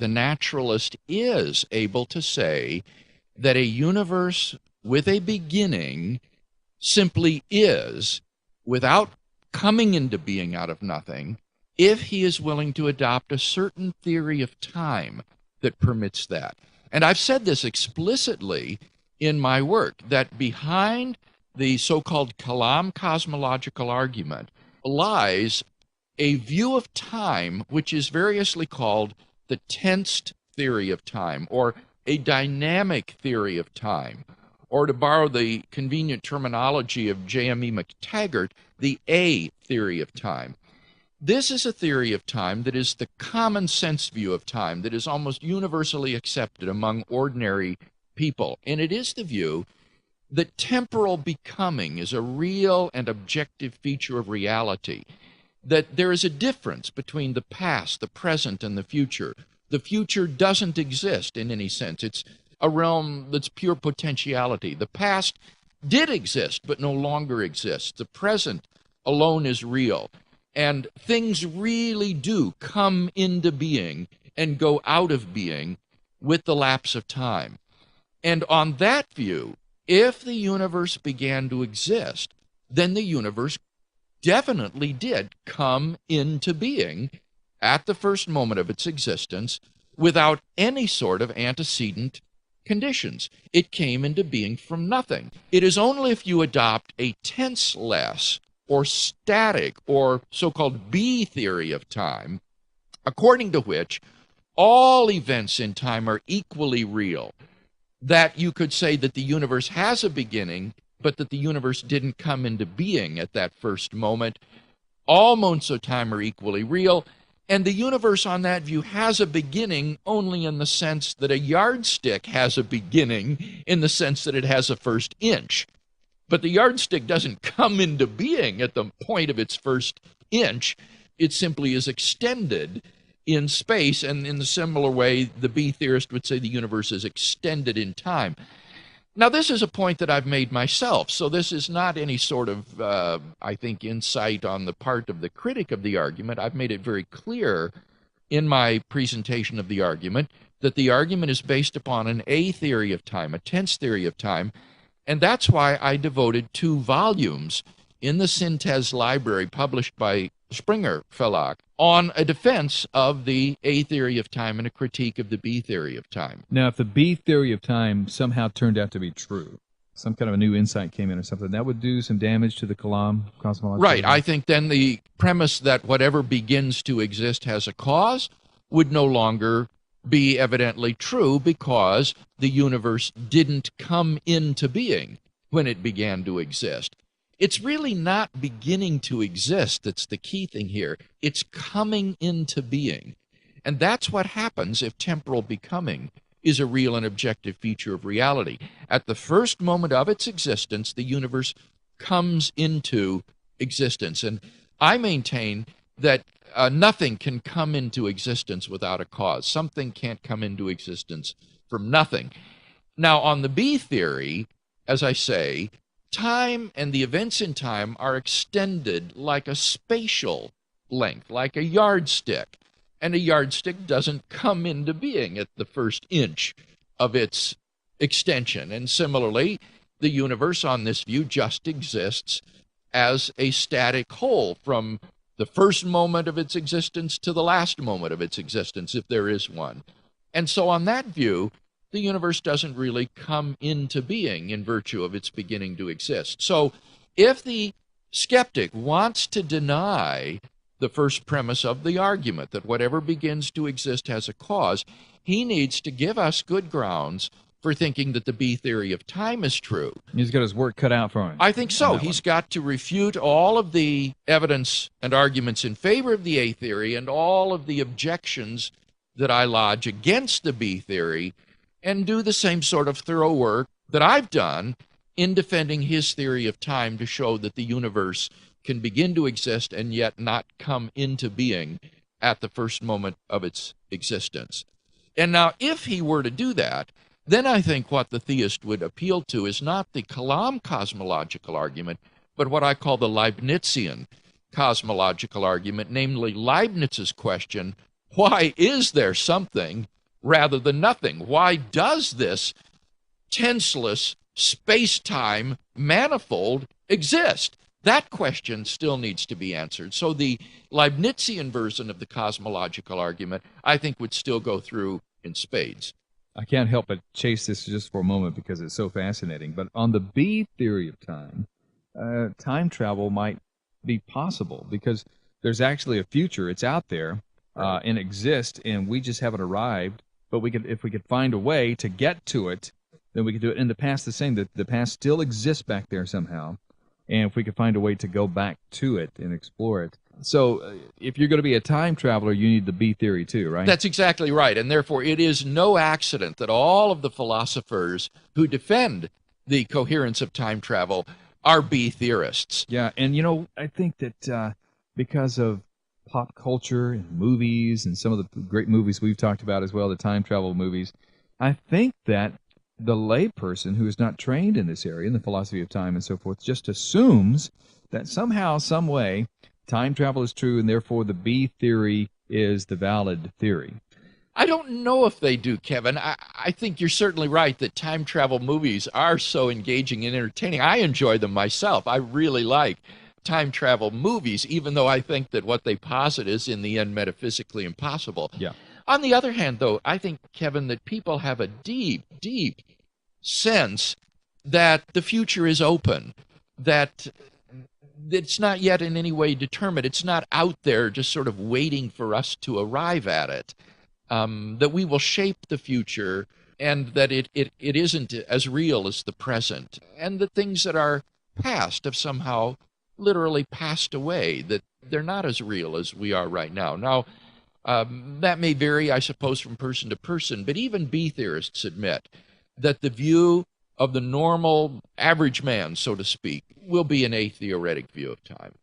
the naturalist is able to say that a universe with a beginning simply is, without coming into being out of nothing, if he is willing to adopt a certain theory of time that permits that. And I've said this explicitly in my work, that behind the so-called Kalam cosmological argument lies a view of time which is variously called the tensed theory of time, or a dynamic theory of time, or to borrow the convenient terminology of J.M.E. McTaggart, the A theory of time. This is a theory of time that is the common sense view of time that is almost universally accepted among ordinary people. And it is the view that temporal becoming is a real and objective feature of reality, that there is a difference between the past, the present, and the future. The future doesn't exist in any sense. It's a realm that's pure potentiality. The past did exist, but no longer exists. The present alone is real. And things really do come into being and go out of being with the lapse of time. And on that view, if the universe began to exist, then the universe definitely did come into being at the first moment of its existence without any sort of antecedent conditions. It came into being from nothing. It is only if you adopt a tenseless or static or so-called B theory of time, according to which all events in time are equally real, that you could say that the universe has a beginning, but that the universe didn't come into being at that first moment. All moments of time are equally real, and the universe on that view has a beginning only in the sense that a yardstick has a beginning in the sense that it has a first inch. But the yardstick doesn't come into being at the point of its first inch. It simply is extended in space, and in the similar way, the B theorist would say the universe is extended in time. Now, this is a point that I've made myself, so this is not any sort of, I think, insight on the part of the critic of the argument. I've made it very clear in my presentation of the argument that the argument is based upon an A theory of time, a tense theory of time, and that's why I devoted 2 volumes in the Synthèse Library published by Springer Verlag on a defense of the A theory of time and a critique of the B theory of time. Now, if the B theory of time somehow turned out to be true, some kind of a new insight came in or something, that would do some damage to the Kalam cosmology? Right. I think then the premise that whatever begins to exist has a cause would no longer be evidently true, because the universe didn't come into being when it began to exist. It's really not beginning to exist that's the key thing here. It's coming into being. And that's what happens if temporal becoming is a real and objective feature of reality. At the first moment of its existence, the universe comes into existence. And I maintain that nothing can come into existence without a cause. Something can't come into existence from nothing. Now, on the B theory, as I say, time and the events in time are extended like a spatial length, like a yardstick. And a yardstick doesn't come into being at the first inch of its extension. And similarly, the universe on this view just exists as a static whole from the first moment of its existence to the last moment of its existence, if there is one. And so on that view, the universe doesn't really come into being in virtue of its beginning to exist. So if the skeptic wants to deny the first premise of the argument, that whatever begins to exist has a cause, he needs to give us good grounds for thinking that the B theory of time is true. He's got his work cut out for him. I think so. He's got to refute all of the evidence and arguments in favor of the A theory and all of the objections that I lodge against the B theory, and do the same sort of thorough work that I've done in defending his theory of time to show that the universe can begin to exist and yet not come into being at the first moment of its existence. And now, if he were to do that, then I think what the theist would appeal to is not the Kalam cosmological argument, but what I call the Leibnizian cosmological argument, namely Leibniz's question, why is there something rather than nothing? Why does this tenseless space-time manifold exist? That question still needs to be answered. So the Leibnizian version of the cosmological argument, I think, would still go through in spades. I can't help but chase this just for a moment because it's so fascinating. But on the B theory of time, time travel might be possible because there's actually a future. It's out there and exists, and we just haven't arrived. But if we could find a way to get to it, then we could do it. In the past, the same. The past still exists back there somehow. And if we could find a way to go back to it and explore it. So if you're going to be a time traveler, you need the B theory too, right? That's exactly right. And therefore, it is no accident that all of the philosophers who defend the coherence of time travel are B theorists. Yeah, and I think that because of pop culture and movies and some of the great movies we've talked about as well, the time travel movies, I think that the layperson who is not trained in this area, in the philosophy of time and so forth, just assumes that somehow, some way, time travel is true, and therefore the B theory is the valid theory. I don't know if they do, Kevin. I think you're certainly right that time travel movies are so engaging and entertaining. I enjoy them myself. I really like time travel movies, even though I think that what they posit is in the end metaphysically impossible. Yeah. On the other hand, though, I think, Kevin, that people have a deep, deep sense that the future is open, that it's not yet in any way determined. It's not out there just sort of waiting for us to arrive at it, that we will shape the future, and that it isn't as real as the present, and that things that are past have somehow literally passed away, that they're not as real as we are right now. Now, that may vary, I suppose, from person to person, but even B theorists admit that the view of the normal average man, so to speak, will be an atheoretic view of time.